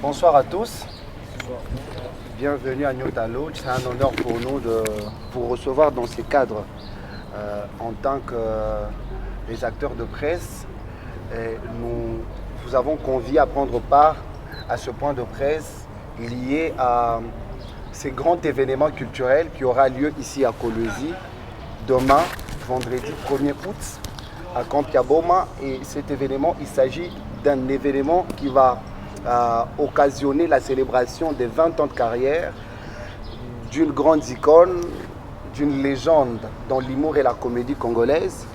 Bonsoir à tous. Bienvenue à Nyota Lodge. C'est un honneur pour nous de vous recevoir dans ces cadres en tant que les acteurs de presse. Et nous vous avons convié à prendre part à ce point de presse lié à ces grands événements culturels qui aura lieu ici à Kolwezi demain, vendredi 1er août, à Camp Kiaboma. Et cet événement, il s'agit d'un événement qui va occasionner la célébration des 20 ans de carrière d'une grande icône, d'une légende dans l'humour et la comédie congolaise,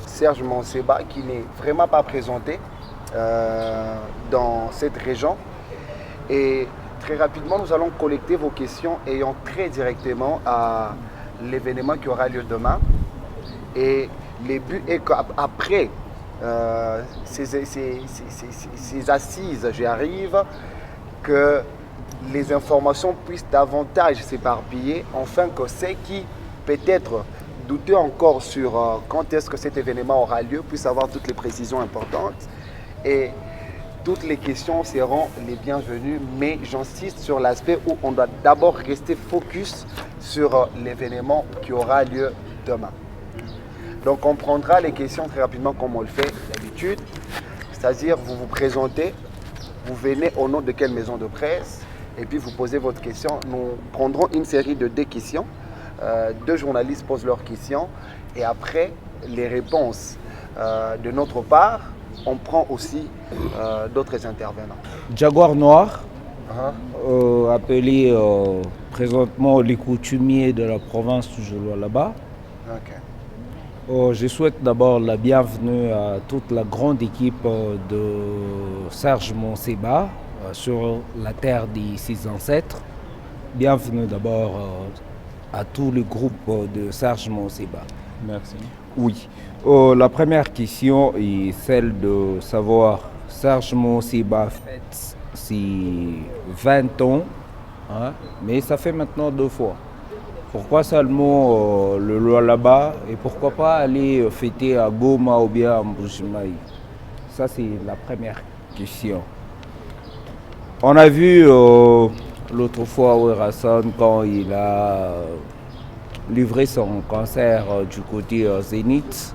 Serge Manseba, qui n'est vraiment pas présenté dans cette région. Et très rapidement, nous allons collecter vos questions ayant trait directement à l'événement qui aura lieu demain. Et le but est qu'après ces assises, j'y arrive, que les informations puissent davantage s'éparpiller, afin que ceux qui peut-être doutaient encore sur quand est-ce que cet événement aura lieu puissent avoir toutes les précisions importantes. Et toutes les questions seront les bienvenues, mais j'insiste sur l'aspect où on doit d'abord rester focus sur l'événement qui aura lieu demain. Donc on prendra les questions très rapidement comme on le fait d'habitude, c'est-à-dire vous vous présentez, vous venez au nom de quelle maison de presse, et puis vous posez votre question. Nous prendrons une série de 2 questions, 2 journalistes posent leurs questions, et après les réponses de notre part, on prend aussi d'autres intervenants. Jaguar Noir, appelé présentement les coutumiers de la province du Lualaba. Okay. Je souhaite d'abord la bienvenue à toute la grande équipe de Serge Manseba sur la terre de ses ancêtres. Bienvenue d'abord à tout le groupe de Serge Manseba. Merci. Oui. La première question est celle de savoir, Serge Manseba fête ses 20 ans, hein, mais ça fait maintenant 2 fois. Pourquoi seulement le Lualaba et pourquoi pas aller fêter à Goma ou bien à Mbujimaï? Ça, c'est la première question. On a vu l'autre fois Ouerasson quand il a livré son concert du côté Zénith.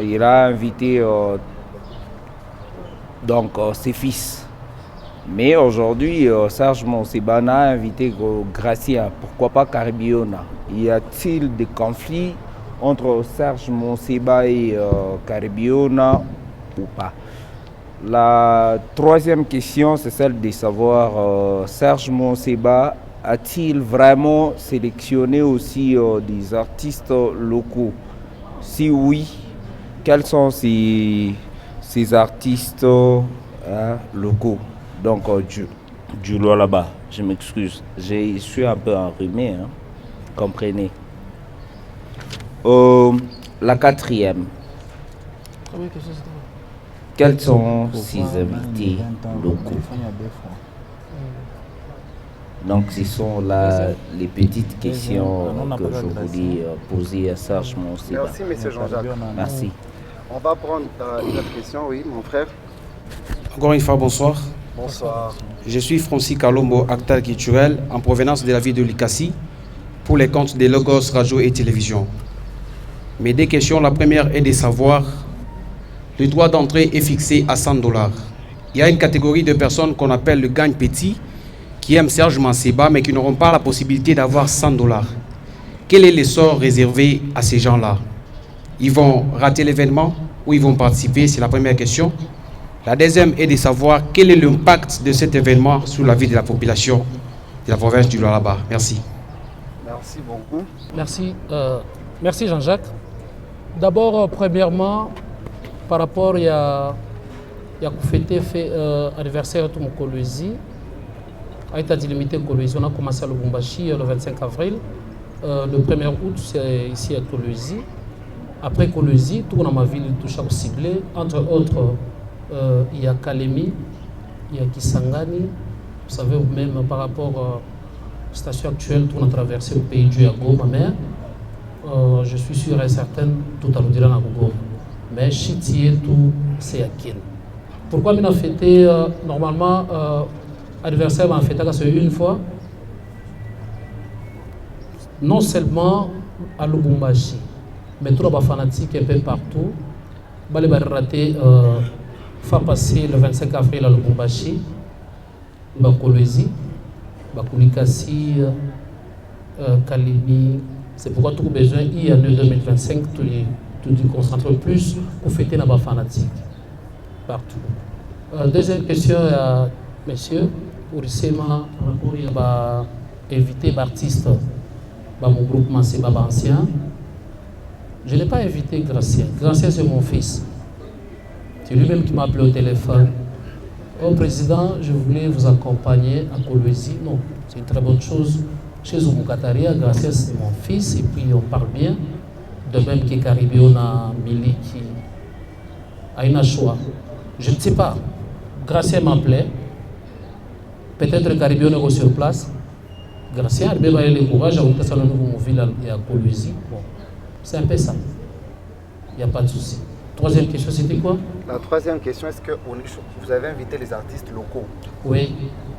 Il a invité ses fils. Mais aujourd'hui, Serge Manseba a invité Gracia, pourquoi pas Caribiona? Y a-t-il des conflits entre Serge Manseba et Caribiona ou pas? La troisième question, c'est celle de savoir, Serge Manseba a-t-il vraiment sélectionné aussi des artistes locaux? Si oui, quels sont ces artistes locaux? Donc, du Lualaba, je m'excuse. Je suis un peu enrhumé, hein, comprenez. La quatrième. Quels sont ces invités locaux? Donc, ce sont là les petites questions que je voulais poser à Serge Manseba. Merci, M. Jean-Jacques. Merci. On va prendre une autre question, oui, mon frère. Encore une fois, bonsoir. Bonsoir. Je suis Francis Kalombo, acteur culturel en provenance de la ville de Likasi pour les comptes de Logos Radio et Télévision. Mes 2 questions, la première est de savoir, le droit d'entrée est fixé à $100. Il y a une catégorie de personnes qu'on appelle le gagne petit qui aiment Serge Manseba mais qui n'auront pas la possibilité d'avoir $100. Quel est le sort réservé à ces gens-là? Ils vont rater l'événement ou ils vont participer? C'est la première question. La deuxième est de savoir quel est l'impact de cet événement sur la vie de la population de la province du Lualaba. Merci. Merci beaucoup. Merci Jean-Jacques. D'abord, premièrement, par rapport à fêter anniversaire de Kolwezi, à état limité Kolwezi, on a commencé à Lubumbashi le 25 avril. Le 1er août, c'est ici à Kolwezi. Après Kolwezi, tout dans ma ville touche à ciblé, entre autres. Il y a Kalemi, il y a Kisangani. Vous savez, même par rapport à la station actuelle, tout on a traversé le pays du Goma, mais je suis sûr et certain tout à l'Oudira Goma. Mais Chitier, tout c'est à Kin. Pourquoi on a fêté normalement Anniversaire en fait une fois. Non seulement à Lubumbashi, mais tout les fanatiques un peu partout. Bale va rater faire passer le 25 avril à Lubumbashi, Bakolwezi, Bakulikasi, Kalimi. C'est pourquoi tout besoin il y a 2025 tout concentre plus pour fêter les fanatiques partout. Deuxième question à monsieur Ourisema, il va inviter l'artiste. Mon groupement c'est Baba Ancien. Je n'ai pas invité Gracien. Gracien c'est mon fils. C'est lui-même qui m'a appelé au téléphone. Oh président, je voulais vous accompagner à Kolwezi. Non, c'est une très bonne chose. Chez Oumukataria, Gracien c'est mon fils et puis on parle bien. De même que Caribéon a Mili qui a un choix. Je ne sais pas. Gracien m'appelait. Peut-être Caribéon est sur place. Gracien, il va aller le courage à monter sur le nouveau ville et à Kolwezi. Bon, c'est un peu ça. Il n'y a pas de souci. Troisième question, c'était quoi? La troisième question, est-ce que vous avez invité les artistes locaux? Oui,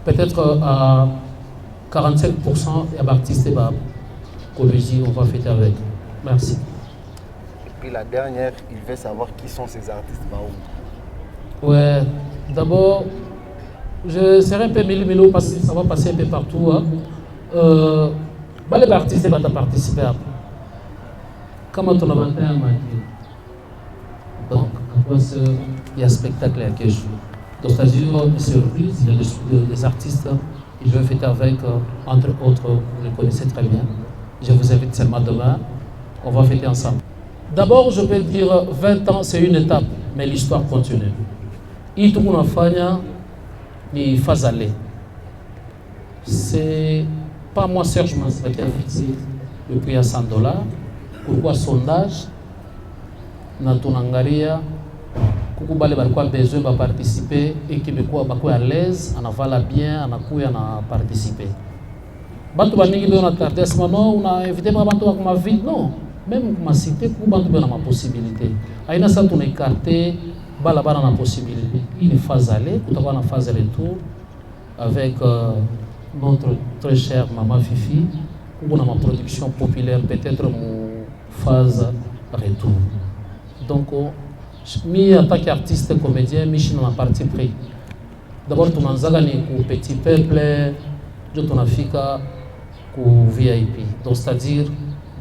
peut-être à 45%, il y a l'artiste et Kolwezi, on va fêter avec. Merci. Et puis la dernière, il veut savoir qui sont ces artistes. Ouais, d'abord, je serai un peu mille parce que ça va passer un peu partout. Hein. Les artistes vont participer. Comment on a 21 m'a dit. Donc, il y a un spectacle à quelque chose. Donc, c'est-à-dire une surprise, il y a des artistes, ils veulent fêter avec, entre autres, vous les connaissez très bien. Je vous invite seulement demain, on va fêter ensemble. D'abord, je peux dire 20 ans, c'est une étape, mais l'histoire continue. Et tout le monde a fait, il faut aller. C'est pas moi, Serge Mansé, qui a fixé le prix à $100. Pourquoi sondage? Dans ton Angaria, coucou balé balquoi besoin de participer et Québécois balquoi à l'aise, on a vala bien, on a coué, on a participé. Bantu banigi bien on a tardé ce moment, on a invité ma bantu à ma vie, non. Même ma cité, coucou bantu bien ma possibilité. Aïna ça on écarté, bala bala na possibilité. Il est phase aller, tout à l'heure phase retour avec notre très chère maman Fifi, ou dans ma production populaire peut-être mon phase retour. Donc, en tant qu'artiste et comédien, je suis dans la partie pris. D'abord, tu as un petit peuple, tu as un VIP. Donc, c'est-à-dire,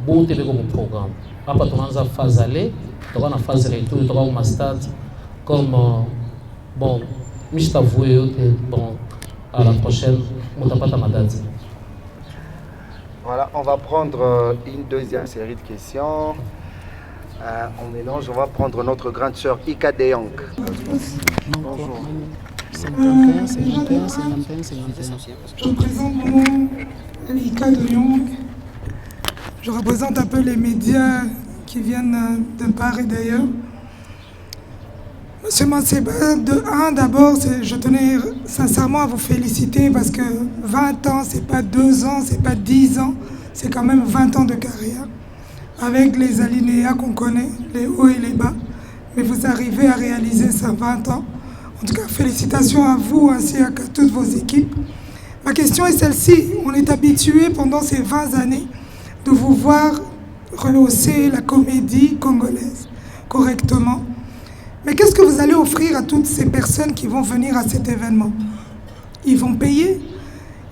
bon, tu as un programme. Après, tu as une phase aller, tu as une phase retour, tu as un stade. Comme, bon, je t'avoue que, bon, à la prochaine, je ne vais pas date. Voilà, on va prendre une deuxième série de questions. On mélange, on va prendre notre grande sœur Ika De Jong. Bonjour. 51, 51, 51, 51. Je représente mon nom, Ika De Jong. Je représente un peu les médias qui viennent de part et d'ailleurs. Monsieur Manseba, d'abord, je tenais sincèrement à vous féliciter parce que 20 ans, c'est pas 2 ans, c'est pas 10 ans, c'est quand même 20 ans de carrière. Avec les alinéas qu'on connaît, les hauts et les bas, mais vous arrivez à réaliser ça 20 ans. En tout cas, félicitations à vous ainsi qu'à toutes vos équipes. Ma question est celle-ci. On est habitué pendant ces 20 années de vous voir rehausser la comédie congolaise correctement. Mais qu'est-ce que vous allez offrir à toutes ces personnes qui vont venir à cet événement? Ils vont payer.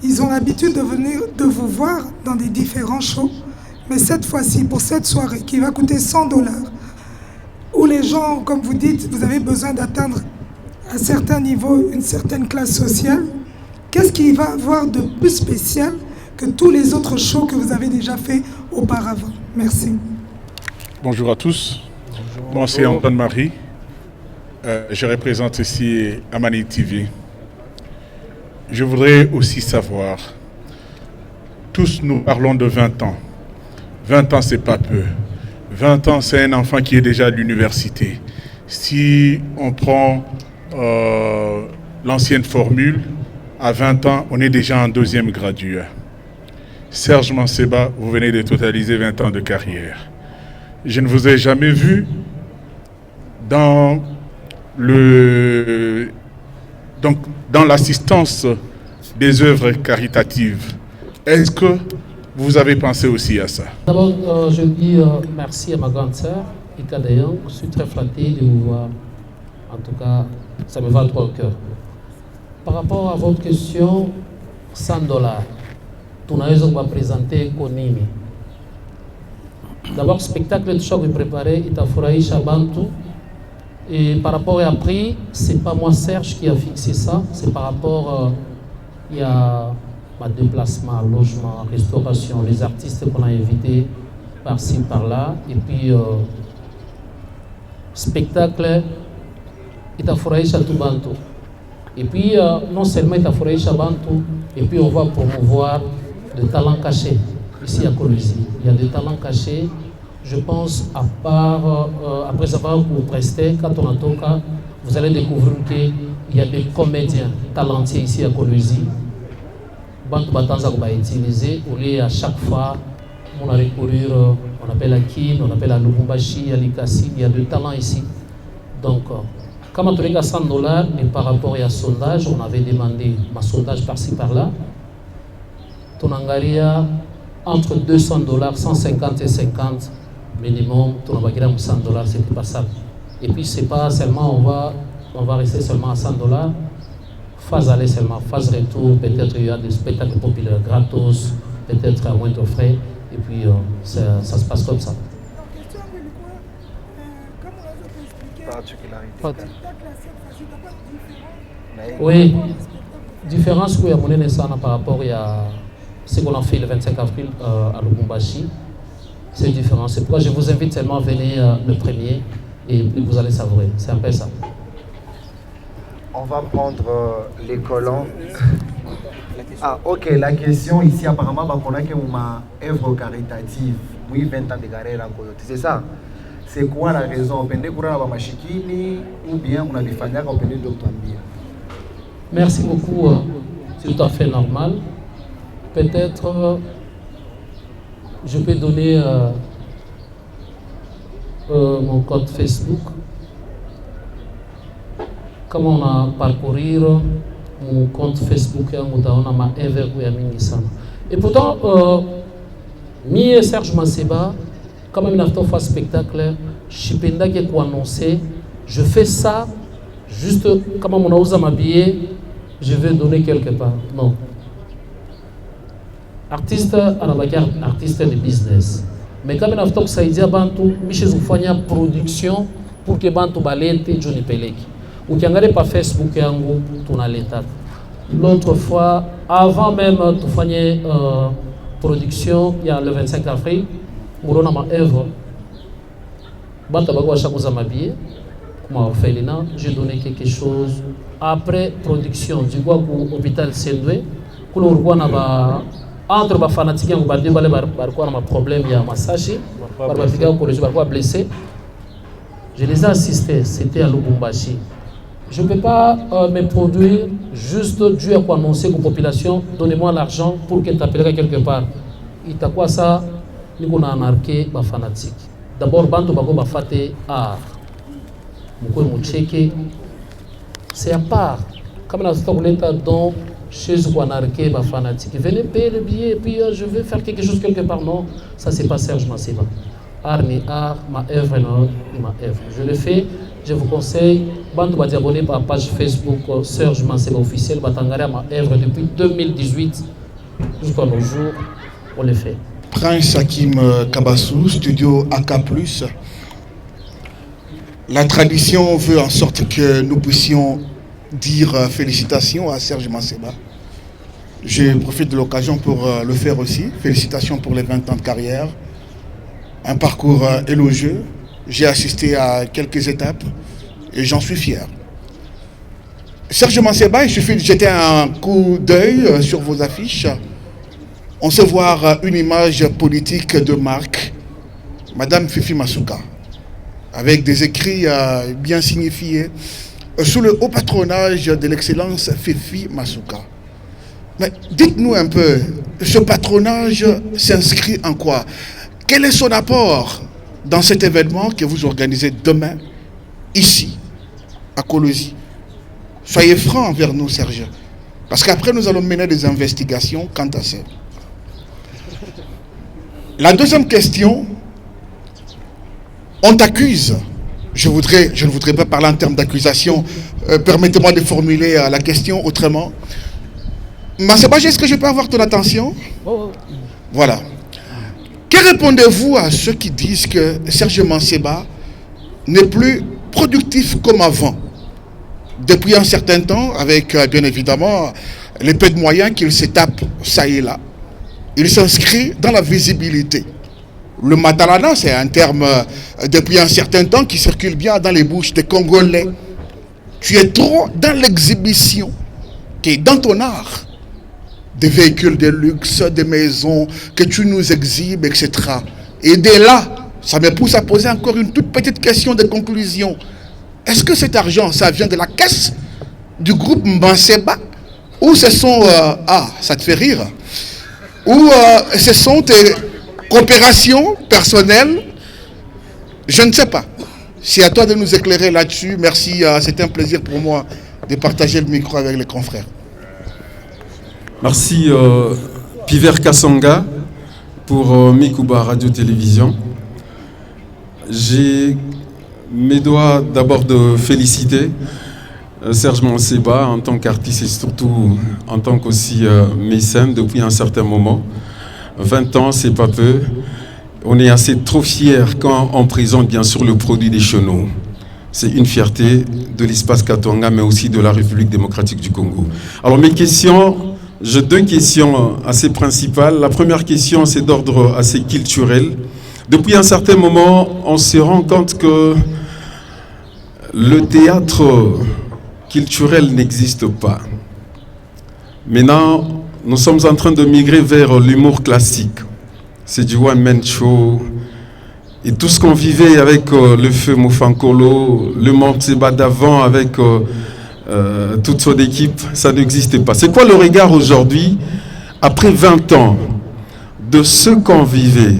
Ils ont l'habitude de vous voir dans des différents shows. Mais cette fois-ci, pour cette soirée qui va coûter $100, où les gens, comme vous dites, vous avez besoin d'atteindre un certain niveau, une certaine classe sociale, qu'est-ce qu'il va avoir de plus spécial que tous les autres shows que vous avez déjà fait auparavant? Merci. Bonjour à tous. Bonjour. Moi, c'est Antoine-Marie. Je représente ici Amani TV. Je voudrais aussi savoir, tous nous parlons de 20 ans. 20 ans, c'est pas peu. 20 ans, c'est un enfant qui est déjà à l'université. Si on prend l'ancienne formule, à 20 ans, on est déjà en 2e graduat. Serge Manseba, vous venez de totaliser 20 ans de carrière. Je ne vous ai jamais vu dans l'assistance des œuvres caritatives. Est-ce que vous avez pensé aussi à ça? D'abord, je dis merci à ma grande sœur, Ika Dayang. Je suis très flatté de vous voir. En tout cas, ça me va droit au cœur. Par rapport à votre question, $100. Tunaweza kuwapresente Konimi. D'abord, spectacle de choc préparé, itafurahisha bantu. Et par rapport à prix, c'est pas moi Serge qui a fixé ça, c'est par rapport il y a déplacement, logement, restauration, les artistes qu'on a invités par-ci, par-là, et puis spectacle, itafurahisha tout bantu. Et puis non seulement itafurahisha bantu, et puis on va promouvoir de talents cachés ici à Kolwezi. Il y a des talents cachés. Je pense, à part, après avoir vous presté, quand on entend, vous allez découvrir qu'il y a des comédiens talentueux ici à Kolwezi. Bantu Batanza va utiliser, au lieu à chaque fois, on a recourir, on appelle à Kin, on appelle à Lubumbashi, à Likasi, il y a de talents ici. Donc, comme on a $100, mais par rapport à sondage, on avait demandé un sondage par-ci par-là. Tonangaria, entre $200, 150 et 50 minimum, $100, c'est pas ça. Et puis, c'est pas seulement, on va rester seulement à $100. Phase aller seulement, phase retour, peut-être il y a des spectacles populaires gratos, peut-être à moindre frais, et puis ça se passe comme ça. Oui, différence qu'il y a mon par rapport à ce qu'on a fait le 25 avril à Lubumbashi, c'est différent. C'est pourquoi je vous invite seulement à venir le premier et vous allez savourer. C'est un peu ça. On va prendre les collants. Ah, ok, la question ici, apparemment, on a une œuvre caritative. Oui, 20 ans de carrière en Coyote. C'est ça. C'est quoi la raison? On peut courir à Machikini ou bien on a des fangas au Péné Dr. Mbia? Merci beaucoup. C'est tout à fait normal. Peut-être, je peux donner mon code Facebook. Comment on a parcouru mon compte Facebook, on a ma et pourtant, mi Serge Manseba, quand même il fait un spectacle, je suis annoncé, je fais ça juste comme on a osé m'habiller, je vais donner quelque part. Non. Artiste à la bagarre, artiste de business. Mais quand même il ça dit à Bantu, Michel Zoufania production pour que Bantu balete Johnny Peleki. Ou qui n'avait pas Facebook et Ango, tout à l'état. L'autre fois, avant même de faire production, il y a le 25 avril, on a ma œuvre. J'ai donné quelque chose. Après production, du coup, à l'hôpital Sendwe, entre les fanatiques, on a un problème, il y a un massage, on a blessé. Je les ai assistés, c'était à Lubumbashi. Je ne peux pas me produire juste dû à quoi annoncer aux populations, donnez-moi l'argent pour qu'elle t'appellera quelque part. Il t'a quoi ça? Il y a un arqué fanatique. D'abord, Bantu Bago Bafate art. C'est à part. Comme la stock dans chez un arqué fanatique. Venez payer le billet et puis je vais faire quelque chose quelque part. Non, ça c'est pas Serge Manseba. Art ni art, ma œuvre ni ma œuvre. Je le fais. Je vous conseille, Bantu va abonner par la page Facebook Serge Manseba officiel, Batangare ma œuvre depuis 2018 jusqu'à nos jours, on le fait. Prince Hakim Kabassou, studio AK+. La tradition veut en sorte que nous puissions dire félicitations à Serge Manseba. Je profite de l'occasion pour le faire aussi. Félicitations pour les 20 ans de carrière. Un parcours élogieux. J'ai assisté à quelques étapes et j'en suis fier. Serge Manseba, il suffit de jeter un coup d'œil sur vos affiches. On sait voir une image politique de marque, Madame Fifi Masuka, avec des écrits bien signifiés, sous le haut patronage de l'excellence Fifi Masuka. Mais dites-nous un peu, ce patronage s'inscrit en quoi? Quel est son apport dans cet événement que vous organisez demain, ici, à Kolwezi? Soyez franc envers nous, Serge. Parce qu'après, nous allons mener des investigations quant à ça. La deuxième question, on t'accuse. Je ne voudrais pas parler en termes d'accusation. Permettez-moi de formuler la question autrement. Manseba, est-ce que je peux avoir ton attention? Voilà. Que répondez-vous à ceux qui disent que Serge Manseba n'est plus productif comme avant? Depuis un certain temps, avec bien évidemment les peu de moyens qu'il se tape ça et là, il s'inscrit dans la visibilité. Le matalana, c'est un terme depuis un certain temps qui circule bien dans les bouches des Congolais. Tu es trop dans l'exhibition, qui est dans ton art. Des véhicules de luxe, des maisons que tu nous exhibes, etc. Et dès là, ça me pousse à poser encore une toute petite question de conclusion. Est-ce que cet argent, ça vient de la caisse du groupe Manseba? Ou ce sont... ça te fait rire. Ou ce sont tes coopérations personnelles? Je ne sais pas. C'est à toi de nous éclairer là-dessus. Merci. C'était un plaisir pour moi de partager le micro avec les confrères. Merci Piver Kassonga pour Mikuba Radio-Télévision. Je me dois d'abord de féliciter Serge Manseba en tant qu'artiste et surtout en tant qu'aussi mécène depuis un certain moment. 20 ans, c'est pas peu. On est assez trop fiers quand on présente bien sûr le produit des chenaux. C'est une fierté de l'espace Katonga, mais aussi de la République démocratique du Congo. Alors mes questions, j'ai deux questions assez principales. La première question, c'est d'ordre assez culturel. Depuis un certain moment, on se rend compte que le théâtre culturel n'existe pas. Maintenant, nous sommes en train de migrer vers l'humour classique. C'est du one-man show. Et tout ce qu'on vivait avec le feu Moufankolo, le Manseba d'avant avec toute son équipe, ça n'existait pas. C'est quoi le regard aujourd'hui, après 20 ans, de ce qu'on vivait?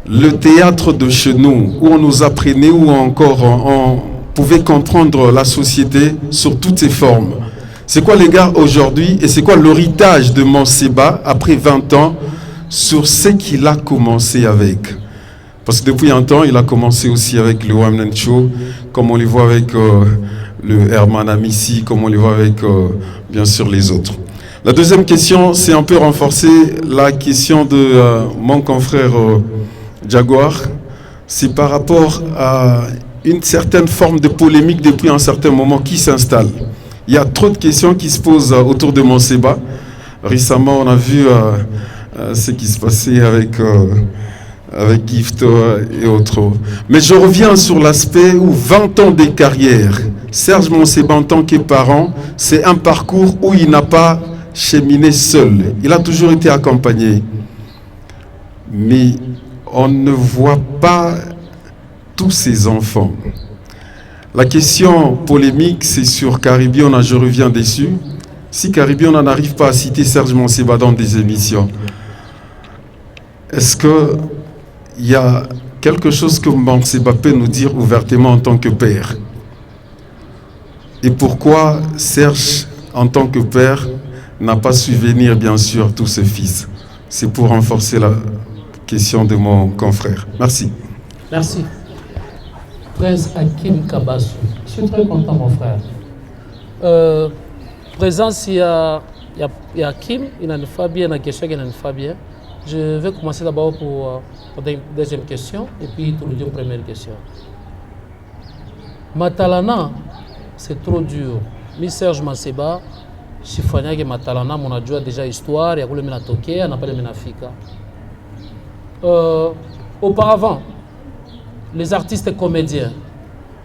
Le théâtre de chez nous, où on nous apprenait, où encore on pouvait comprendre la société sur toutes ses formes. C'est quoi le regard aujourd'hui et c'est quoi l'héritage de Manseba après 20 ans sur ce qu'il a commencé avec? Parce que depuis un temps, il a commencé aussi avec le One Man Show, comme on le voit avec le Herman Amissi, comme on le voit avec bien sûr les autres. La deuxième question, c'est un peu renforcer la question de mon confrère Jaguar. C'est par rapport à une certaine forme de polémique depuis un certain moment qui s'installe. Il y a trop de questions qui se posent autour de Manseba. Récemment, on a vu ce qui se passait avec Gift et autres. Mais je reviens sur l'aspect où 20 ans de carrière, Serge Manseba en tant que parent, c'est un parcours où il n'a pas cheminé seul. Il a toujours été accompagné. Mais on ne voit pas tous ses enfants. La question polémique, c'est sur Caribiona, je reviens dessus. Si Caribiona n'arrive pas à citer Serge Manseba dans des émissions, est-ce qu'il y a quelque chose que Manseba peut nous dire ouvertement en tant que père? Et pourquoi Serge, en tant que père, n'a pas su venir, bien sûr, tous ses fils? C'est pour renforcer la question de mon confrère. Merci. Merci. Prince Hakim Kabassou. Je suis très content, mon frère. Présence, il y a Hakim, il y a une Fabien, il y a une question, il y a une Fabien. Je vais commencer d'abord pour la deuxième question et puis pour la première question. Matalana, c'est trop dur. Mi Serge Manseba, Chifania et Matalana, mon adjoint déjà histoire, il y a le Menatoké, on n'a pas le Menafika. Auparavant, les artistes et comédiens,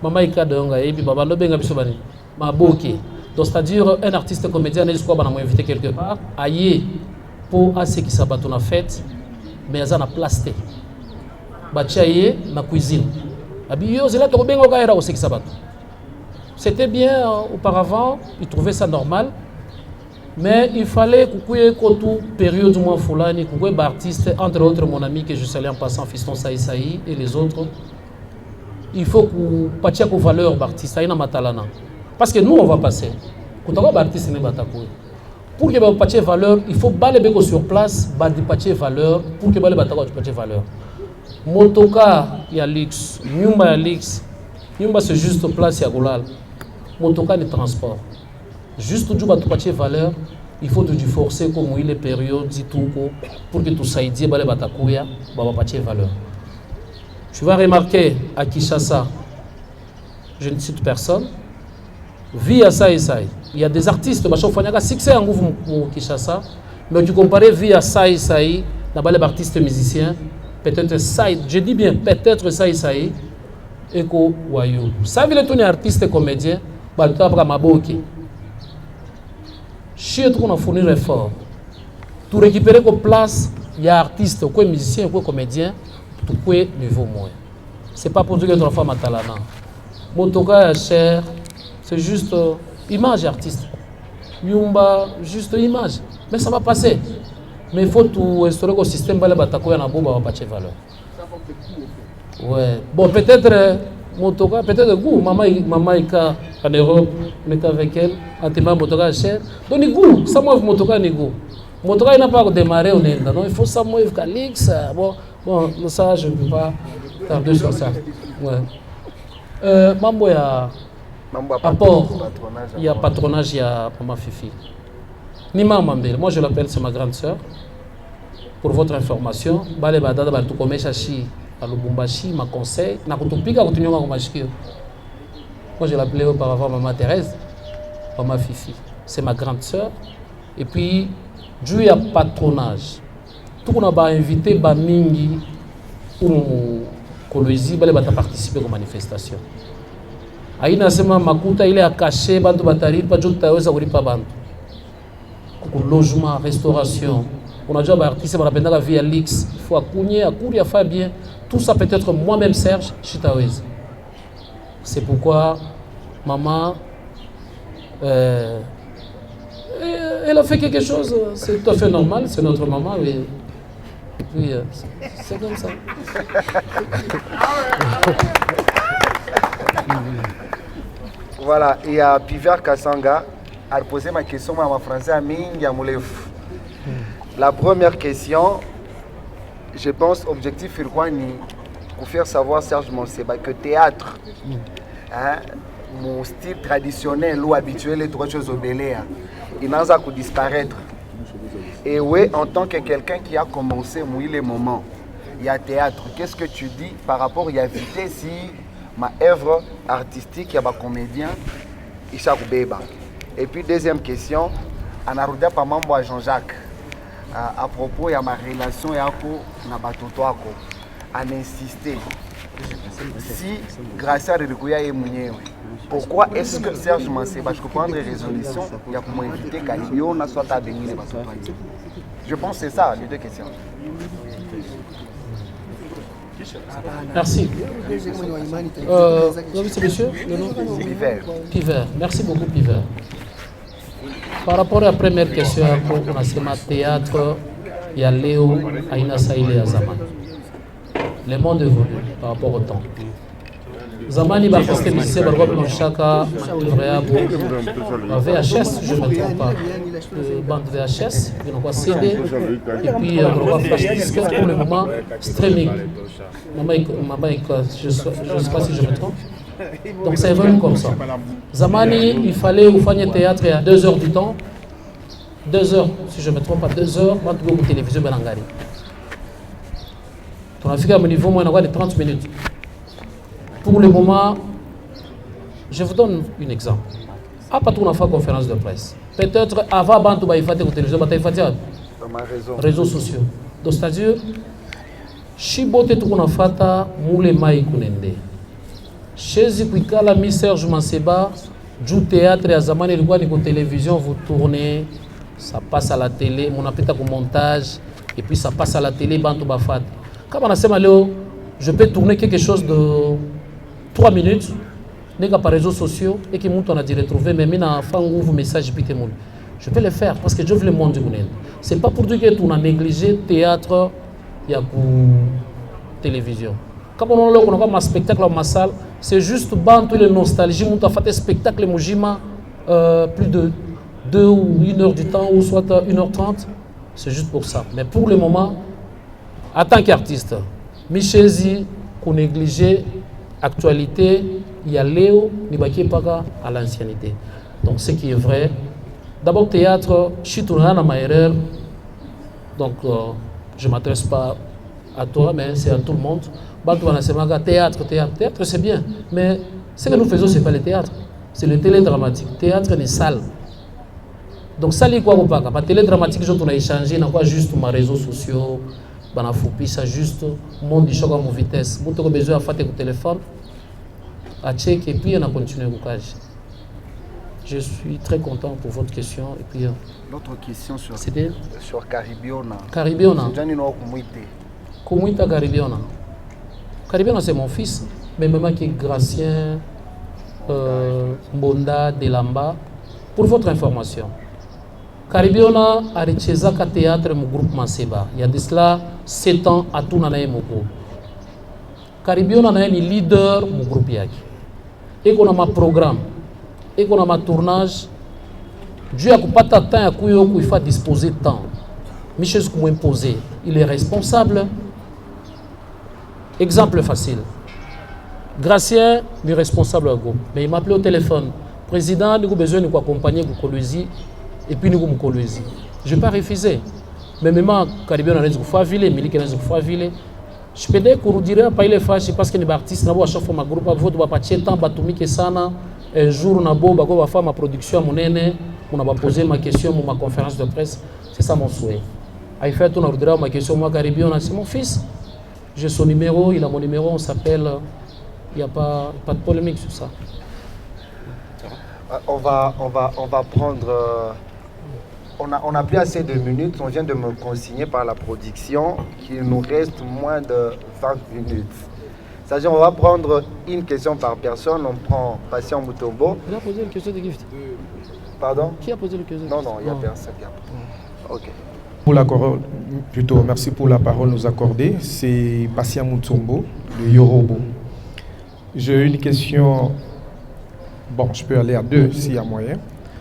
Mama Ika de Honga et puis Baba Lobenga Bisobani, Maboke. Donc, c'est-à-dire, un artiste comédien, on a invité quelque part, aïe, pour ce qui s'abat on a fait, mais il y a une place. Bachaye, na cuisine. C'était bien auparavant, ils trouvaient ça normal, mais il fallait que toute période moins foulani, que artistes, entre autres mon ami que je salue en passant, Fiston Saïsaï et les autres, il faut que pas de valeur d'artiste, parce que nous on va passer. Quand on artiste ne batakoui. Pour que vous ayez valeur, il faut baler beko sur place, badipacher valeur pour que baler batakoui pacher valeur. Motoka ya luxe, nyumba ya luxe, nyumba c'est juste place ya golal. Motoka de transport. Juste du batakoui valeur, il faut du forcer comme il est période dit tout pour que tout ça y dit baler batakoui baba pacher valeur. Tu vas remarquer à Kinshasa, je ne cite personne. Via Saï Saï, il y a des artistes qui ont succès en Kinshasa, mais tu compares Via Saï Saï, les artistes musiciens, peut-être Saï, je dis bien peut-être Saï Saï, et que Wayou. Ça veut dire que artiste et comédien, tu as Maboki. Si tu as fourni un effort, tu récupères une place, il y a artistes, musiciens, comédiens, tu peux niveau moins. Ce n'est pas pour dire que tu as une femme à talent. Motoka est cher. C'est juste image artiste. Yumba, juste image. Mais ça va passer. Mais il faut tout instaurer au système de batakoya na boba va pas de valeur. Ouais. Bon, peut-être Motoka, peut-être goût. Maman ika en Europe, on est avec elle. Antima Motoka cher. Donc ni goût. Ça moi Motoka ni goût. Motoka n'a pas démarré au Inde. Non, il faut ça moi Calix. Bon, ça je ne peux pas tarder sur ça. Ouais. Mambo ya apport, il y a patronage, il y a Maman Fifi. Nima Mambel, moi je l'appelle, c'est ma grande sœur. Pour votre information, Bale Badada Baltukome Chachi, à Lubumbashi, ma conseil, Nakutupika, Kutunyonga Kumashikio. Moi je l'appelais auparavant Maman Thérèse, Maman Fifi. C'est ma grande sœur. Et puis, Dieu y a patronage. Tout le monde a invité Bamingi ou Kolwezi, Bale Bata participer aux manifestations. Aina sema makuta ile akache bantu batari pa jota weza kulipa bantu. Kuko logement, restauration. On a déjà ba artiste banapenda la vie à Lix, il faut akunye, akuri afa bien. Tout ça peut être moi-même Serge Chitawez. C'est pourquoi maman elle a fait quelque chose, c'est tout à fait normal, c'est notre maman oui. Oui, c'est comme ça. Voilà, il y a Piver Kassanga a posé ma question à ma français à Ming Yamoulef. La première question, je pense, objectif Irwani, pour faire savoir Serge Monseba que théâtre, hein, mon style traditionnel ou habituel est trois choses au Béléa, il n'a pas disparaître. Et oui, en tant que quelqu'un qui a commencé, mouiller les moments, il y a théâtre. Qu'est-ce que tu dis par rapport, il y a vité si ma œuvre artistique, il y a des comédiens, et puis deuxième question, on a regardé par membre à Jean-Jacques à propos de ma relation avec Nabatotoako, on a insisté si grâce à Rikuya et Mounié, pourquoi est-ce que Serge Manseba, je comprends les résolutions, il y a comment inviter Kalibio, on a soit à bénir les Batotoako. Je pense que c'est ça, les deux questions. Merci. C'est monsieur le nom Piver. Merci beaucoup Piver. Par rapport à la première question, on a ce théâtre, il y a Léo, Aïna Saïle et Zaman. Le monde évolue par rapport au temps. Zamani va rester lycée, va reprendre chaque VHS, je ne me trompe pas. Bande VHS, il y a CD, et puis on va flash disque pour le moment streaming. Je ne sais pas si je me trompe. Donc ça évolue comme ça. Zamani, il fallait vous faire théâtre à 2 heures du temps. 2 heures, si je ne me trompe pas, 2 heures, on va trouver une télévision Belangari. On a fait à mon niveau, moi, on a 30 minutes. Pour le moment, je vous donne un exemple. À pas tout on a fait conférence de presse. Peut-être avant Bantu Baïfate ou télévision, réseaux sociaux. Donc c'est-à-dire, si bote tout on a fait, moule maï kunende. Chez Zikuikala, mi Serge Manseba, du théâtre à Zaman et de télévision, vous tournez, ça passe à la télé, mon appel au montage, et puis ça passe à la télé, Bantu Bafat. Comme on a fait Maléo, je peux tourner quelque chose de 3 minutes, par réseaux sociaux, et que on a dit retrouver, mais maintenant, vous message, je peux le faire parce que je veux le monde du monde. Ce n'est pas pour dire que tu as négligé théâtre, il y a pour télévision. Quand on a un spectacle dans ma salle, c'est juste bantu le nostalgie, on a fait un spectacle Mujima, plus de 2 ou 1 heure du temps, ou soit 1h30, c'est juste pour ça. Mais pour le moment, en tant qu'artiste, Michezi, qu'on négligeait actualité, il y a Léo, Nibaki Paga à l'ancienneté. Donc ce qui est vrai, d'abord théâtre, Chitounana Maïrer, donc je ne m'adresse pas à toi, mais c'est à tout le monde. Théâtre, c'est bien, mais ce que nous faisons, ce n'est pas le théâtre, c'est le télédramatique. Théâtre est salle. Donc ça, c'est quoi? La télédramatique, je vais échanger, n'a pas juste mes réseaux sociaux, ça juste monde du choc à mon vitesse. Vous avez besoin de faire le téléphone, à check et puis on a continué le cas. Je suis très content pour votre question. Et puis l'autre question sur Caribiona. Caribiona. Comment Caribiona? Caribiona, c'est mon fils, mais maman qui est Gracien, Mbonda, Delamba. Pour votre information, Caribiona a reçu un théâtre mon groupe Maseba. Il y a de cela 7 ans à tout nanaye mon groupe. Caribiona est le leader mon groupe Yaki. Et qu'on a ma programme, et qu'on a ma tournage, Dieu a pas de temps à il faut disposer de temps. Michel Koumou imposé, il est responsable. Exemple facile. Gracien est responsable du groupe, mais il m'a appelé au téléphone. Président, nous avons besoin de accompagner Kolosi et puis nous avons Kolosi. Je ne vais pas refuser. Mais même Caribéen a dit qu'il ville, Milik a dit qu'il ville. Je peux dire que vous direz pas il est fâché parce que les artistes à chaque fois ma groupe vote pas temps batumike sana un jour na bo ba faire ma production mon nene on a posé ma question pour ma conférence de presse, c'est ça mon souhait. A fait on a ma question moi Caribéen c'est mon fils. J'ai son numéro, il a mon numéro, on s'appelle, il n'y a pas de polémique sur ça. On va prendre... on n'a plus assez de minutes, on vient de me consigner par la production qu'il nous reste moins de 20 minutes. C'est-à-dire on va prendre une question par personne, on prend Patient Mutombo. Il a posé une question de gift. Pardon? Qui a posé la question? Non, il n'y a personne qui a posé. Ok. Merci pour la parole nous accorder. C'est Patient Mutombo de Yorobo. J'ai une question. Bon, je peux aller à 2 s'il y a moyen.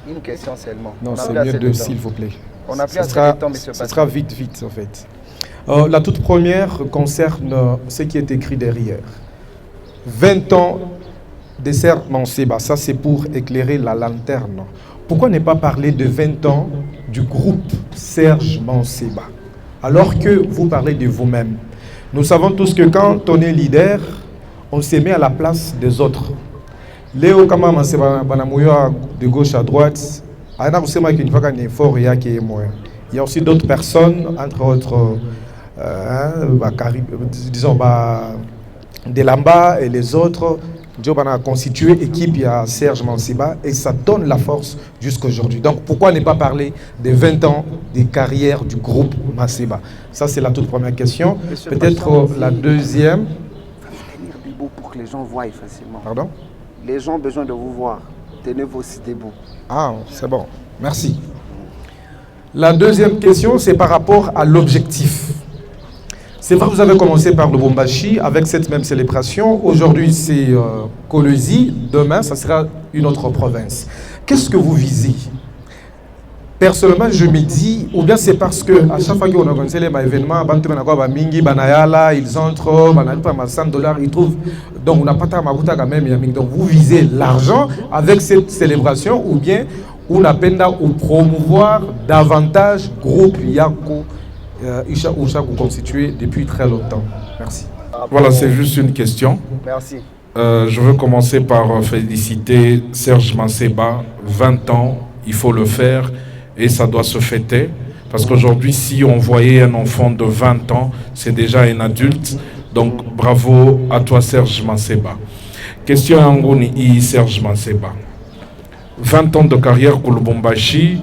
Une question seulement. Non, c'est mieux 2 s'il vous plaît. On a plus assez de temps, monsieur Patient. Ce sera vite en fait. La toute première concerne ce qui est écrit derrière. 20 ans de Serge Manseba, ça c'est pour éclairer la lanterne. Pourquoi ne pas parler de 20 ans du groupe Serge Manseba, alors que vous parlez de vous-même? Nous savons tous que quand on est leader, on se met à la place des autres. Léo Kama Manseba, de gauche à droite, il y a aussi d'autres personnes, entre autres, disons, Delamba et les autres. Job a constitué équipe à Serge Manseba et ça donne la force jusqu'à aujourd'hui. Donc pourquoi ne pas parler des 20 ans de carrière du groupe Manseba? Ça c'est la toute première question. Peut-être la deuxième. Tenir debout pour que les gens voient facilement. Pardon? Les gens ont besoin de vous voir. Tenez-vous aussi debout. Ah, c'est bon. Merci. La deuxième question, c'est par rapport à l'objectif. C'est vrai que vous avez commencé par le Bombashi avec cette même célébration. Aujourd'hui, c'est Kolosi. Demain, ça sera une autre province. Qu'est-ce que vous visez? Personnellement, je me dis, ou bien c'est parce que à chaque fois qu'on organise les événements, ils entrent, $100, ils trouvent. Donc, on n'a pas de quand même. Donc, vous visez l'argent avec cette célébration, ou bien on appelle à promouvoir davantage groupe Yako. Isha vous constituez depuis très longtemps. Merci. Voilà, c'est juste une question. Merci. Je veux commencer par féliciter Serge Manseba. 20 ans, il faut le faire et ça doit se fêter. Parce qu'aujourd'hui, si on voyait un enfant de 20 ans, c'est déjà un adulte. Donc, bravo à toi, Serge Manseba. Question à Ngouni, Serge Manseba. 20 ans de carrière pour le Bombashi.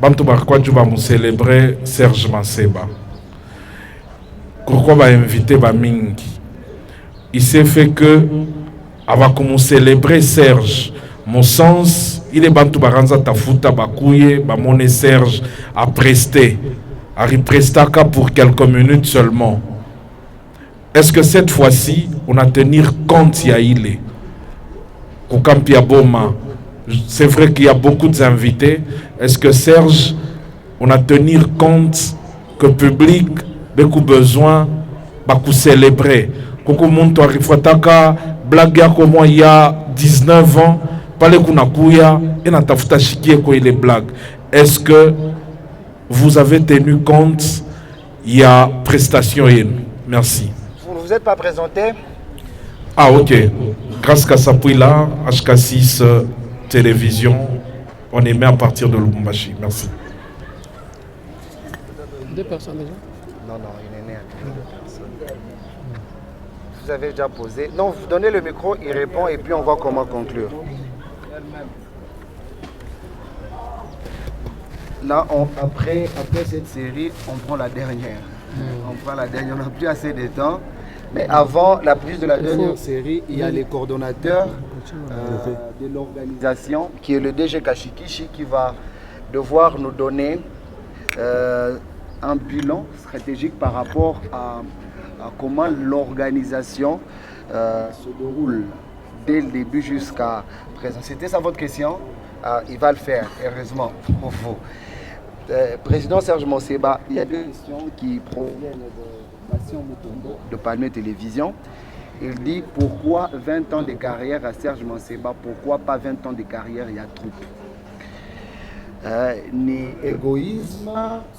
Bantu Barkwadju va célébrer Serge Manseba. Pourquoi va inviter Bamingi? Il s'est fait que, avant qu'on célébrer Serge, mon sens, il est Bantu Baranza Tafuta Bakouye, Bamone Serge a presté, a represtaka pour quelques minutes seulement. Est-ce que cette fois-ci, on a tenir compte Yaïle? Kokampia Boma, c'est vrai qu'il y a beaucoup d'invités. Est-ce que Serge, on a tenir compte que le public a besoin de célébrer? Koko Monto Arifuataka, blague comme il y a 19 ans, parler kunakuya et na tafuta shikie ko les blagues. Est-ce que vous avez tenu compte? Il y a prestation. Merci. Vous ne vous êtes pas présenté? Ah ok. Grâce à Sapouila, HK6 Télévision, on est mis à partir de Lubumbashi. Merci. 2 personnes déjà? Non, il est né à 2 personnes. Vous avez déjà posé. Non, vous donnez le micro, il répond et puis on voit comment conclure. Là, après cette série, on prend la dernière. On n'a plus assez de temps. Mais avant la prise de la dernière série, il y a les coordonnateurs de l'organisation, qui est le DG Kashikishi, qui va devoir nous donner un bilan stratégique par rapport à comment l'organisation se déroule dès le début jusqu'à présent. C'était ça votre question? Il va le faire, heureusement pour vous. Président Serge Monseba, il y a 2 questions qui proviennent de Patient Mutombo de Palmier Télévision. Il dit pourquoi 20 ans de carrière à Serge Monseba, pourquoi pas 20 ans de carrière il y a troupe? Ni égoïsme,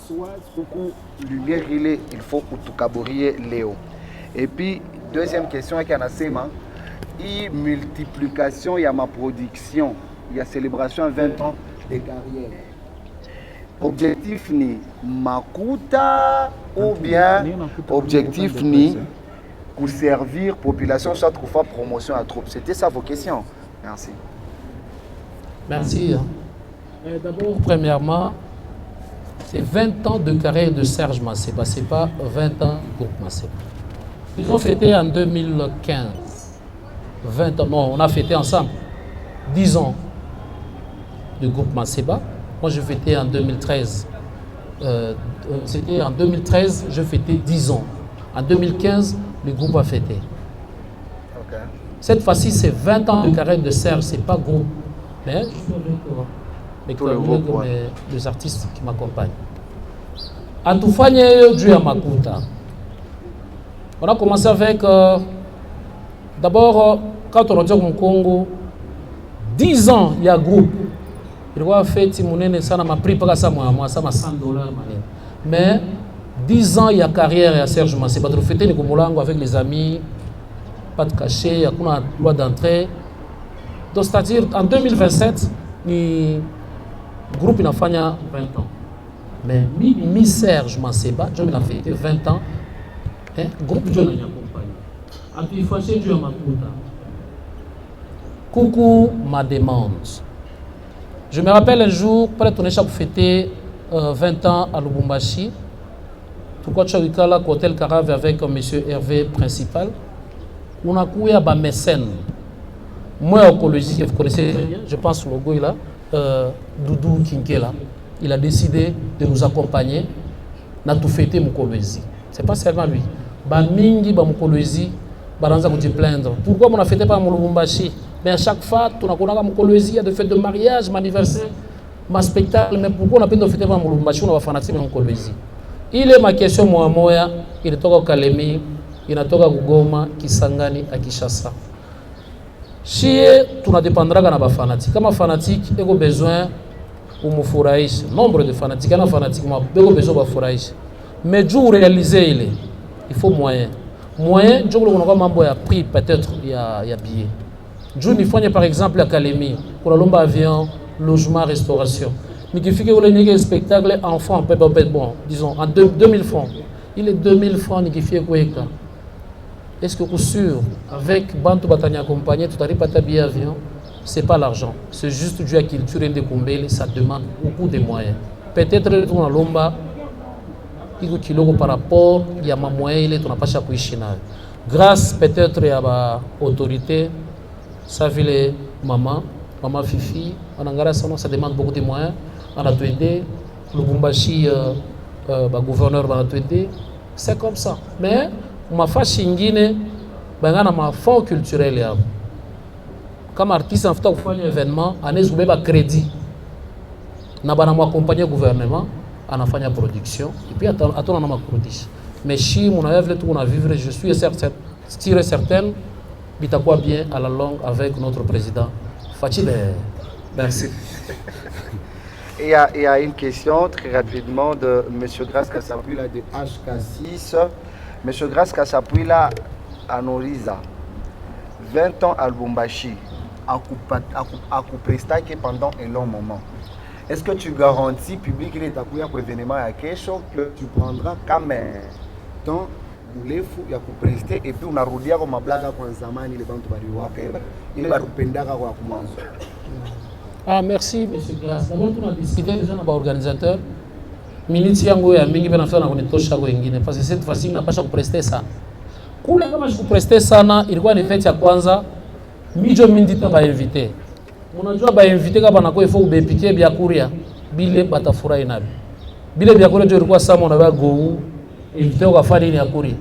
soit beaucoup lumière il faut outukabourir Léo. Et puis, deuxième question, il y a une multiplication, il y a ma production, il y a célébration 20 ans de carrière. Objectif ni makuta ou bien objectif ni pour servir population soit trouver promotion à troupe. C'était ça vos questions. Merci. Merci. D'abord, premièrement, c'est 20 ans de carrière de Serge Monseba, ce n'est pas 20 ans du groupe Monseba. Ils ont fêté en 2015. 20 ans, non, on a fêté ensemble 10 ans du groupe Monseba. Moi, je fêtais en 2013. C'était en 2013, je fêtais 10 ans. En 2015, le groupe a fêté. Okay. Cette fois-ci, c'est 20 ans de carrière de Serge, ce n'est pas groupe. Mais je suis avec les artistes qui m'accompagnent. En tout cas, on a commencé avec, d'abord, quand on retourne au Congo, 10 ans, il y a un groupe. Il va faire ça m'a pris pas ça moi ça m'a $100. Mais 10 ans il y a carrière à Serge Monseba. Pas de fêter les Gomolango avec les amis, pas de cachet, il y a une loi d'entrée. Donc c'est-à-dire en 2027, le groupe il a fait 20 ans. Mais mi Serge Monseba, je m'ai fait 20 ans. Le groupe je l'ai accompagné. En plus il faut acheter Dieu à ma puta. Coucou ma demande. Je me rappelle un jour, peut-être on est fêté 20 ans à Lubumbashi. Pourquoi tu as eu là, Hôtel Carave avec M. Hervé principal. On a couillé à mécène. Moi, écologie, vous connaissez très bien, je pense le logo là, Doudou Kinkela. Il a décidé de nous accompagner. On a tout fêté Mukolozi. Ce n'est pas seulement lui. Bamingi, Mukolozi, Baranza vous plaindre. Pourquoi on a fêté pas Lubumbashi? Mais à chaque fois, on a il y a des fêtes de mariage, mon anniversaire, ma spectacle. Mais pourquoi on a pas de fêter pour Lubumbashi, on va fanatique dans Kolwezi? Il est ma question, moi, il est au Kalemi, il est au Goma, Kisangani, à Kinshasa. Si tu ne dépendras pas de fanatique, comme un fanatique, il a besoin de me fourraïs. Nombre de fanatiques, il y a un fanatique, il a besoin de fourraïs. Mais pour réaliser, il faut moyen. Moyen, je veux a prix, peut-être, il y a billet. Juni Fogne par exemple à Kalemi, pour l'ombre avion, logement, restauration. Mais qui fait que vous avez un spectacle enfant, bon, disons, en 2000 francs. Il est 2000 francs, qui fait quoi? Est-ce que vous êtes sûr, avec Bantu Batania accompagné, tout arrive à ta billet avion, ce n'est pas l'argent. C'est juste du à culture et de Kumbele, ça demande beaucoup de moyens. Peut-être que dans l'omba, il y a par rapport, il y a un moyen, il n'a pas chaque china. Grâce peut-être à l'autorité, ça fait les maman Fifi, ça demande beaucoup de moyens. On a tout aidé, le Bumbashi, le gouverneur va tout aider. C'est comme ça. Mais ma fâche ingine, ma fonds culturel. kama artiste anafuta kufanya événement anaweza kubeba crédit na bana accompagner gouvernement anafanya production et puis atona na makurudisha. Mais si mon vile tu on vivre, je suis certain bitakuwa bien à la longue avec notre président Fatih. Merci. Il y a une question très rapidement de M. Grace Kassapuila de HK6. M. Grace Kassapuila à Noriza, 20 ans à Lubumbashi, à Couprestaque pendant un long moment. Est-ce que tu garantis public pour l'événement à Kesho que tu prendras quand même temps urefu ya kupreste et puis unarudia kwa mablaga kwa zamani ile bantu baliwaka ile barupendaka kwa kumwanzo? Ah, merci monsieur Glass. D'abord on a discuté déjà na ba organisateur. Minutes yangu ya mingi bana fana kunitosha kwa wengine parce que cette fois-ci napasha kupreste sana. Kule kama sikupreste sana ilikuwa ni fete ya kwanza mijo mindita ba invité. Unajua ba invité kama nako ifo ubepikie bya kuria bile batafurahi nabi. Bile bya kuria ilikuwa sama na ba go invité ukafanya nini ya kuria.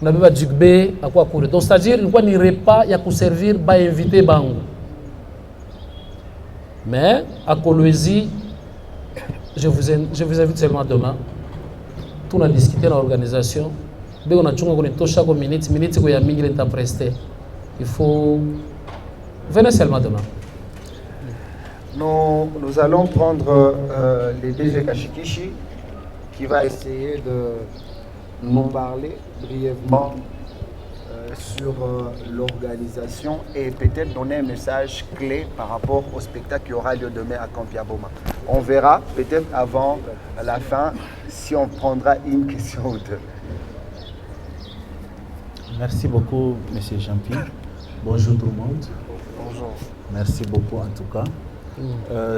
Unabeba jugbe akwa kuria. Donc c'est-à-dire ilikuwa ni repas ya kuservir ba invité bangu. Mais à Kolwezi, je vous invite seulement demain. Tout a discuté dans l'organisation. On a chaque minute où il y a mingi l'état presté. Il faut venez seulement demain. Nous allons prendre les DG Kashikishi qui va essayer de nous parler brièvement sur l'organisation et peut-être donner un message clé par rapport au spectacle qui aura lieu demain à Kampiaboma. On verra peut-être avant la fin si on prendra une question ou deux. Merci beaucoup, M. Jean-Pierre. Bonjour tout le monde. Bonjour. Merci beaucoup en tout cas.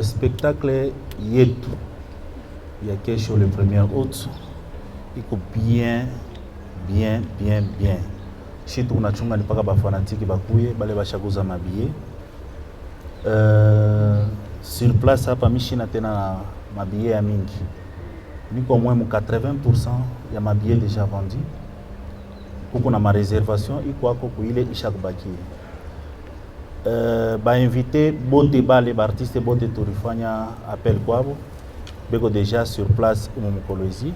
Spectacle Yetu. Il y a quelque chose le 1er août. Il faut bien. Si tu unachunga ni paka ba fanatiki bakuye bale bashaguza mabillet sur place hapa mishina tena na mabillet ya mingi niko moins 80% ya mabillet déjà vendu kuko na ma réservation iko ako kuile ishakubaki ba invité bote bale ba artiste bote tulifanya appel kwabo beko déjà sur place Kolwezi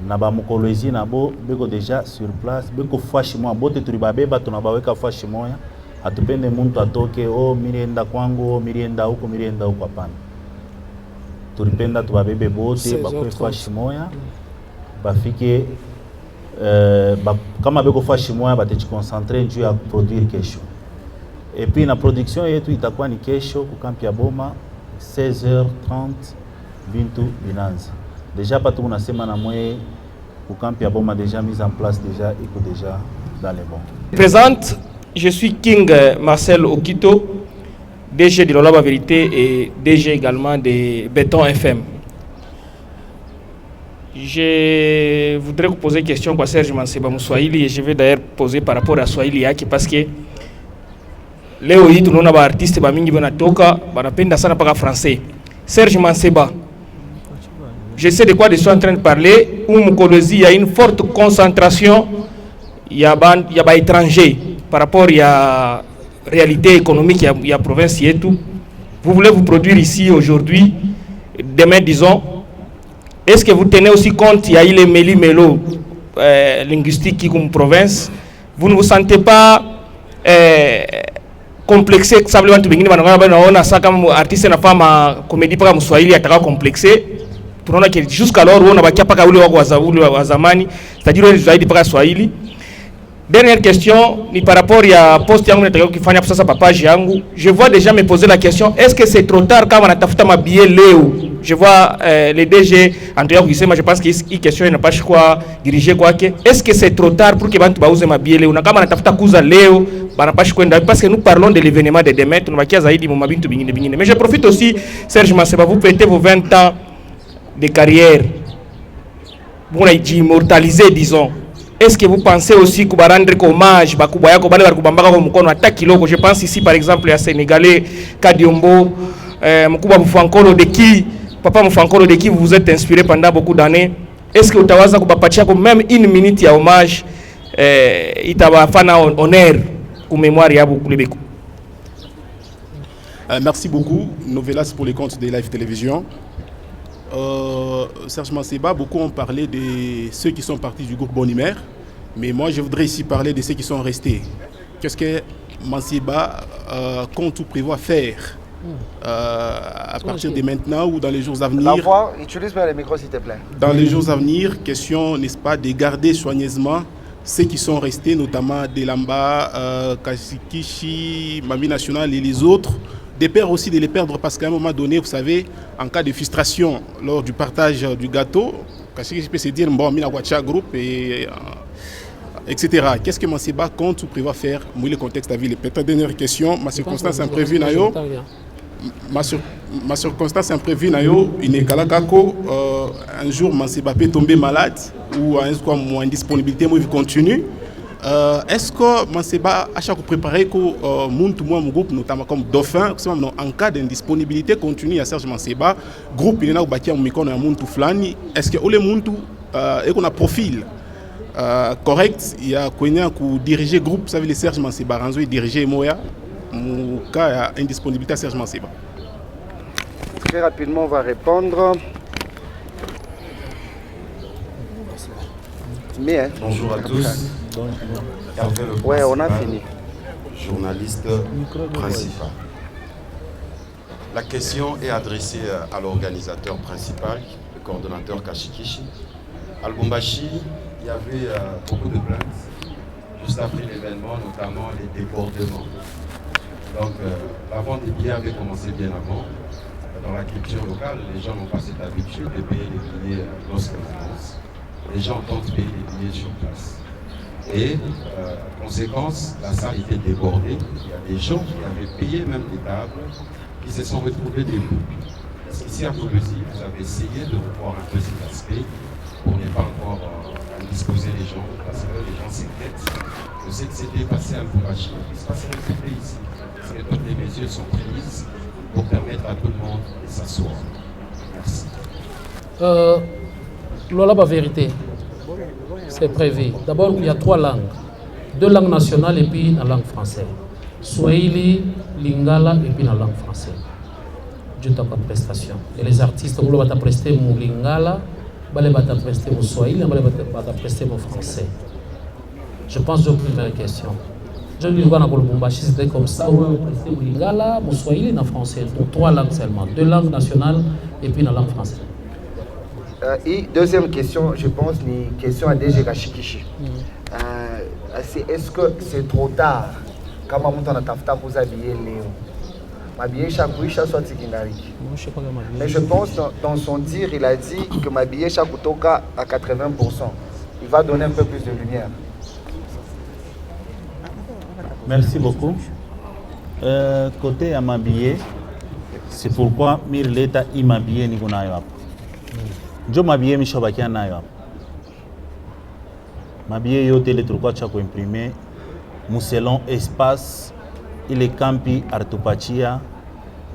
na ba Kolwezi nabo beko déjà sur place beko fashi moya bote tulibabeba tunabaweka fashi moya atupende muntu atoke mirienda kwangu mirienda huko hapana tulipenda tubabebe bote bakwe fashi moya bafike kama beko fashi moya batachikoncentrer juu ya produire kesho et puis na production yetu itakuwa ni kesho ku Kampiaboma 16h30 bintu binanza. Déjà pas tout on a semaine à moi au Kampiaboma déjà mise en place déjà et déjà dans les bons. Présente, je suis King Marcel Okito, DG de Lolaba Vérité et DG également de Béton FM. Je voudrais vous poser une question pour Serge Manseba Swahili et je vais d'ailleurs poser par rapport à Swahili Yaki parce que leo hii tunaona ba artiste ba mingi banatoka banapenda sana paka français. Serge Manseba, je sais de quoi je suis en train de parler. Où Kolwezi, il y a une forte concentration, il y a des étrangers par rapport à la réalité économique, il y a province et tout. Vous voulez vous produire ici aujourd'hui, demain disons. Est-ce que vous tenez aussi compte, il y a eu les méli-mélo linguistiques qui comme province. Vous ne vous sentez pas complexé, simplement tu on a ça comme artiste na femme comédie pas comme Swahili ataka complexé. Tunaona que jusqu'alors on a bakia paka ule wa zamani, c'est-à-dire ile zaidi paka Swahili. Dernière question ni par rapport ya post yangu nataka kufanya sasa page yangu. Je vois déjà me poser la question, est-ce que c'est trop tard kama natafuta mabillet leo? Je vois les DG Antoine Gisema, je pense que hii question inapaswa kwa diriger kwake. Est-ce que c'est trop tard pour que bantu bauze mabillet leo? Na kama natafuta kuza leo banapaswa kwenda parce que nous parlons de l'événement de demain, tunabakia zaidi mu mabintu bingine. Mais je profite aussi Serge Manseba, vous fêtez vos 20 ans de carrière. Vous l'avez immortalisé, disons. Est-ce que vous pensez aussi que vous rendre hommage bakubwa yako bale barikubambaka kwa mkono hata kiloko? Je pense ici par exemple à Sénégalais Kadiombo, Mkuba Mufankolo de qui Papa Mufankolo de qui vous vous êtes inspiré pendant beaucoup d'années. Est-ce que vous tawaza kubapatia même une minute ya hommage itawafana honneur ku mémoire ya Bukulebeko? Merci beaucoup. Novelas pour les comptes des live télévision. Serge Manseba, beaucoup ont parlé de ceux qui sont partis du groupe Bonimer, mais moi je voudrais ici parler de ceux qui sont restés. Qu'est-ce que Manseba compte ou prévoit faire à partir de maintenant ou dans les jours à venir? La voix, utilise bien le micro s'il te plaît. Dans les jours à venir, question, n'est-ce pas, de garder soigneusement ceux qui sont restés, notamment Delamba, Kashikishi, Mami National et les autres, des pères aussi de les perdre parce qu'à un moment donné, vous savez, en cas de frustration lors du partage du gâteau, Kashikishi peut se dire, bon, Minawacha groupe et etc. Qu'est-ce que Manseba compte ou prévoit faire? Moi, le contexte à vie, peut-être dernière question, ma circonstance imprévue, Nayo. Ma circonstance imprévue, Nayo, il n'est qu'à la Kako, un jour, Manseba peut tomber malade ou à une indisponibilité, moi, il continue. Est-ce que Manseba a chaque préparé que mon groupe, notamment comme Dauphin, en cas d'indisponibilité continue à Serge Manseba, groupe, il y a un micro à Muntu Flani, est-ce que le Muntu est un profil correct? Il y a quelqu'un qui dirige le groupe, vous savez, le Serge Manseba, Ranzo, il dirige Moya, en cas d'indisponibilité à Serge Manseba. Très rapidement, on va répondre. Mais, bonjour à tous. Ouais, on a fini. Journaliste principal. La question est adressée à l'organisateur principal, le coordonnateur Kashikishi. À Lubumbashi, il y avait beaucoup de plaintes juste après l'événement, notamment les débordements. Donc la vente des billets avait commencé bien avant. Dans la culture locale, les gens n'ont pas cette habitude de payer les billets lorsqu'on commence. Les gens tentent payer les billets sur place. Et, conséquence, la salle était débordée. Il y a des gens qui avaient payé même des tables, qui se sont retrouvés debout. Est-ce qu'ici à Colosie, vous avez essayé de revoir un peu cet aspect pour ne pas encore indisposer les gens, parce que les gens s'inquiètent. Je sais que c'était passé à Lubumbashi, il se passe répéter ici. Parce que toutes les mesures sont prises pour permettre à tout le monde de s'asseoir. Merci. Lola, la vérité, c'est prévu. D'abord, il y a 3 langues. 2 langues nationales et puis la langue française. Swahili, Lingala et puis la langue française. Je n'ai pas de prestation. Et les artistes, vous allez prester mon Lingala, vous allez prester mon Swahili, vous allez prester mon français. Je pense que c'est la première question. Je ne dis pas que Lubumbashi c'était comme ça, vous allez prester mon Lingala, mon Swahili et mon français. Donc 3 langues seulement. 2 langues nationales et puis la langue française. Et deuxième question, je pense, une question à DG Kashikishi. Est-ce que c'est trop tard quand on a tafta pour habiller Léo? M'habiller Chakuisha soit Tikingariki. Mais je pense, dans son dire, il a dit que m'habiller Chakutoka à 80%. Il va donner un peu plus de lumière. Merci beaucoup. Côté à m'habiller, c'est pourquoi Mirleta il m'habille ni kunayo. Je m'habille Michobakia nayo. M'habille yo tele turquoise cha imprimer muselon espace ile campi artupachia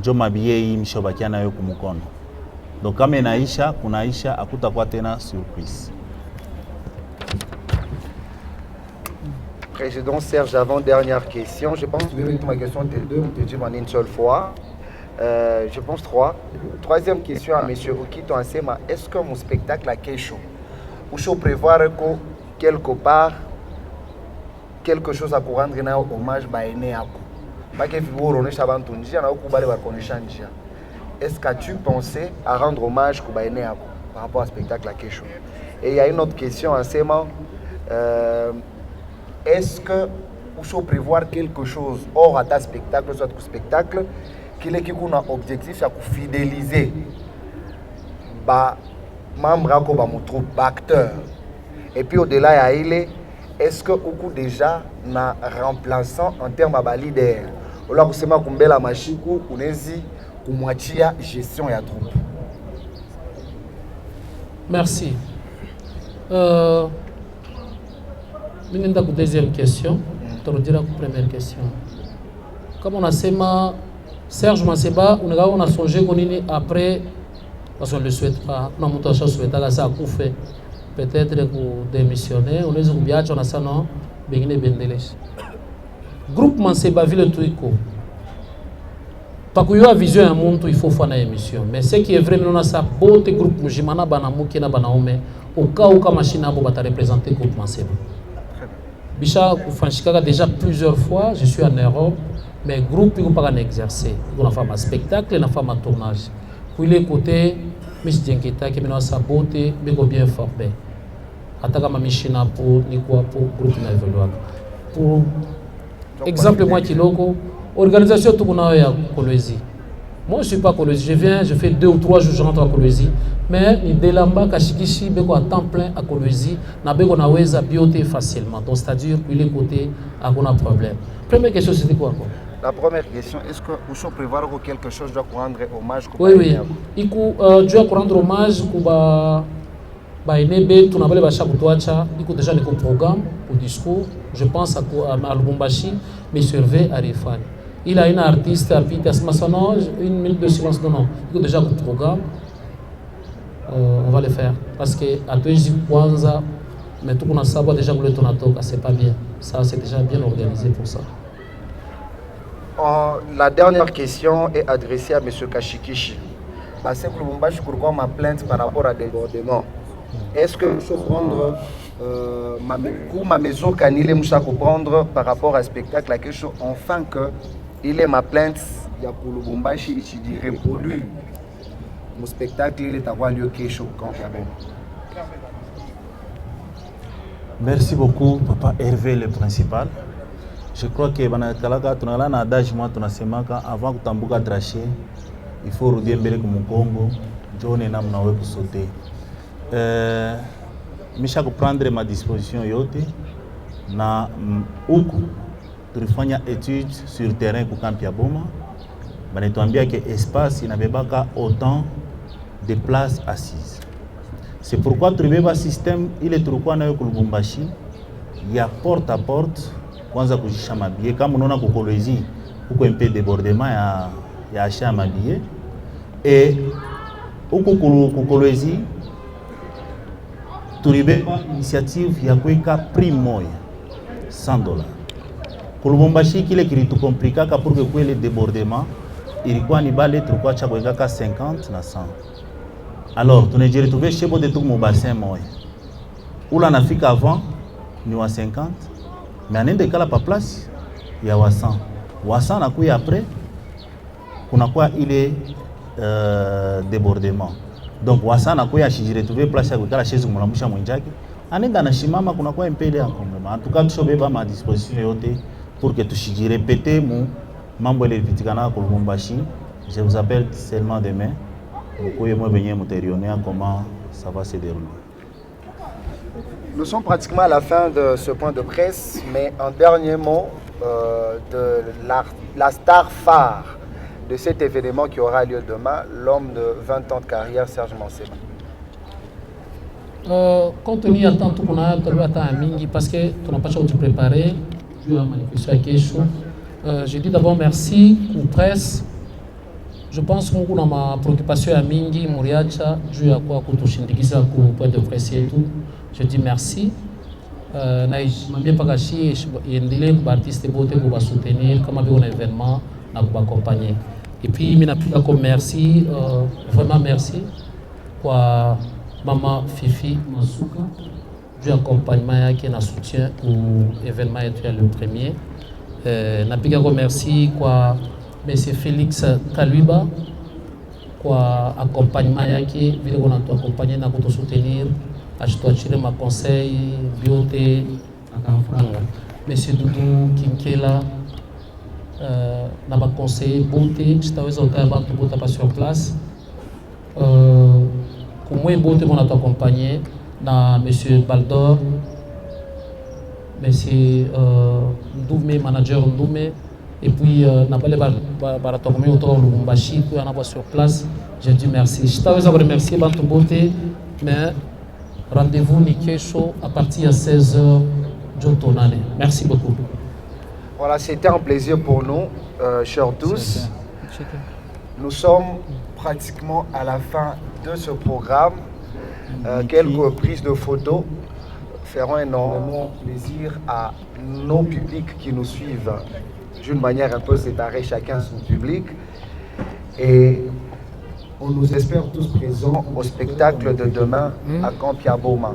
je m'habille Michobakia nayo kumukono. Donc kama inaisha kunaisha akutakuwa tena surprise. Président Serge, avant-dernière question. Je pense que ma question était 2, je dis en une seule fois. Je pense 3. Troisième question à M. Okito Ansema. Est-ce que mon spectacle a quelque chose? Ou je prévoir que quelque part, quelque chose à rendre un hommage à Enéako? Pas que vous renaissez avant tout, est-ce que tu pensais à rendre hommage à Enéako par rapport au spectacle à quelque chose? Et il y a une autre question Ansema. Est-ce que vous pouvez prévoir quelque chose hors à ta spectacle, soit spectacle, qui est un objectif à fidéliser les membres de mon troupe, les acteurs. Et puis au-delà, est-ce que vous avez déjà un remplaçant en termes de leader? Ou là, vous avez la machine, vous avez une gestion de la troupe. Merci. La deuxième question, la première question. Comme on a dit, Serge Manseba, on a songé qu'on est après, parce qu'on ne le souhaite pas, on a souhaité ça fait peut-être pour démissionner, on est bien, on a ça non, Bengine Bendeles. Groupe Manseba Ville Tuiko. Parce que la vision à monde, il faut faire une émission. Mais ce qui est vrai, nous avons beaucoup de groupes, Mujimana, Banamuki, Banaome, au cas où la machine a représenté le groupe Manseba. Bicha, Franchika, déjà plusieurs fois, je suis en Europe, mais le groupe, il n'a pas exercer. Il a fait un spectacle, il a fait un tournage. Puis les côtés, Miss Djenketa, qui a sa beauté, mais bien formé. Ataka ma machine pour le groupe Naveloa. Pour exemple, moi qui logo, organisation tout le monde est à Kolwezi. Moi, je ne suis pas à Kolwezi. Je fais 2 ou 3 jours, je rentre à Kolwezi. Mais il délamba Kashikishi, à temps plein à Kolwezi, na beko na weza bioter facilement. Donc, c'est-à-dire que les côtés a un problème. Première question, c'était quoi? La première question, est-ce que vous pouvez prévoir que quelque chose doit rendre hommage? Oui. Il doit rendre hommage à Enebe, tout n'avait pas chaque toacha, il y a déjà le programme, au discours, je pense à Lubumbashi, mais surveille à Rifani. Il a un artiste, Peter Smassano, 1 minute de silence, non, il y a déjà le programme, on va le faire. Parce que à Tuéji Kwanza, mais tout le monde sait déjà que le Tonatoka, c'est pas bien. Ça, c'est déjà bien organisé pour ça. La dernière question est adressée à M. Kashikishi. Parce que Lubumbashi, pourquoi ma plainte par rapport à des débordements? Est-ce que je peux prendre ma maison Kanile Moussa prendre par rapport à spectacle la question enfin que il est ma plainte il y a pour le Lubumbashi il dirait produit mon spectacle il est avoir lieu quelque chose quand même. Merci beaucoup papa Hervé le principal. Je crois que banakalaka tunala na adage moi tunasemaka avant kutambuka traché il faut rudia mbele kwa Mkongo John na mnawe kusote. Misha kuprendre ma disposition yote na huku tulifanya étude sur terrain ku kampi ya Boma banatuambia que espace inabebaka autant de places assises. C'est pourquoi tulibeba système ile tulikuwa nayo ku Lubumbashi ya porte à porte kwanza kujisha mabie kama unaona ku Kolwezi huko MP débordement ya achat mabie et huko ku Kolwezi tulibeba initiative ya kuweka prix moya $100. Kulubumbashi kile kilitukomplikaka pour que kwele débordement ilikuwa ni bale tulikuwa cha kuweka 50 na 100. Alors tunajiri tuve chebo de tout mon bassin moya. Ula nafika avant ni wa 50 mais anende kala pa place ya wa 100. Wa 100 na kuya après kuna kwa ile débordement. Donc wasana kuya shijire tuve place ya kukala chaise kumulamusha mwenjake anenda na shimama kuna kwa mpele ya komema en tout cas tushobeba ma disposition yote pour que tushijire pété mu mambo ile vitikana ko Lubumbashi. Je vous appelle seulement demain pour que moi venir m'interroger comment ça va se dérouler. Nous sommes pratiquement à la fin de ce point de presse, mais un dernier mot de la star phare de cet événement qui aura lieu demain, l'homme de 20 ans de carrière, Serge Manseba. Compte tenu du temps qu'on a, parce que tu n'as pas de te préparer, je vais manifester la question. Je dis d'abord merci pour la presse. Je pense que nous ma préoccupation à Mingi, Mouriacha, je vais quoi pour toucher pour point de presse et tout. Je dis merci. Je bien pas caché, il y a un délai pour artistes beauté pour soutenir, comme un événement, pour accompagner. Et puis, je vous merci, vraiment merci pour maman Fifi Masuka, du accompagnement qui est un soutien au événement le premier. Je vous remercie pour M. Félix Kaluiba, pour accompagnement qui est accompagné pour soutenir, acheter ma conseil, beauté, M. Doudou Kinkela. N'a pas conseillé beauté, je t'avais dit pas sur place. Pour moi, beauté, on a accompagné dans M. Baldor, M. Ndoumé, manager Ndoumé, et puis n'a pas les baratomé autour de Lubumbashi, puis on a sur place. J'ai dit merci. Je t'avais remercié pour toute beauté, mais rendez-vous Niké Show à partir de 16h, John Tonane. Merci beaucoup. Voilà, c'était un plaisir pour nous, chers tous. Nous sommes pratiquement à la fin de ce programme. Quelques prises de photos feront énormément plaisir à nos publics qui nous suivent d'une manière un peu séparée, chacun son public. Et on nous espère tous présents au spectacle de demain à Campiaboma.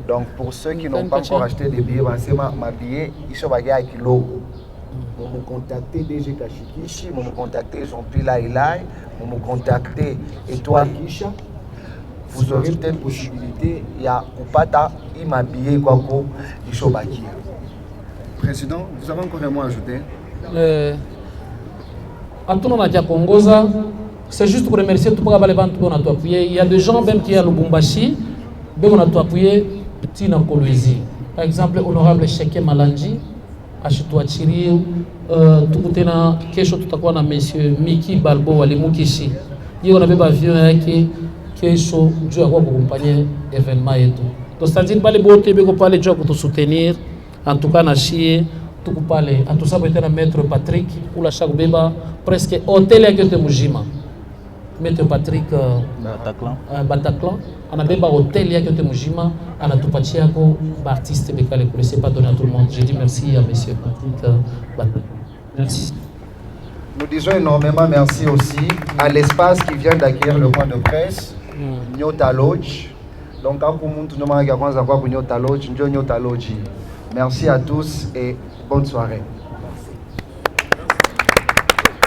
Donc pour ceux qui n'ont pas encore acheté des billets, c'est ma billet, ils sont à kilo. Vous me contactez DG Kashikishi, vous me contactez Jean-Pierre Lailai, vous me contactez Étoile Kisha. Vous aurez peut-être possibilité, il y a Kupata, il m'a billet Kwako, il sont baki. Président, vous avez encore un mot à ajouter? C'est juste pour remercier tout le monde qui a appuyé. Il y a des gens même qui sont à Lubumbashi, qui ont appuyé petit dans Kolwezi. Par exemple, honorable Cheke Malanji, Achitoua Chiri, tout le monde qui a monsieur Miki Balbo, Alimukishi. Il y a un avion qui est chaud, Dieu a accompagné l'événement et tout. Donc, c'est-à-dire que les beautés, les gens qui pour soutenir, en tout cas, Nachi, tout le monde, en tout ça, peut-être maître Patrick, ou la chaque béba, presque hôtel qui est Mujima. Maître Patrick Bataclan, on a un hôtel qui est Mujima, on a tout parti à artiste qui ne s'est pas donné à tout le monde. Je dis merci à monsieur Patrick Bataclan. Merci. Nous disons énormément merci aussi à l'espace qui vient d'accueillir le point de presse, Nyota Lodge. Donc, quand vous Nyota Lodge, merci à tous et bonne soirée.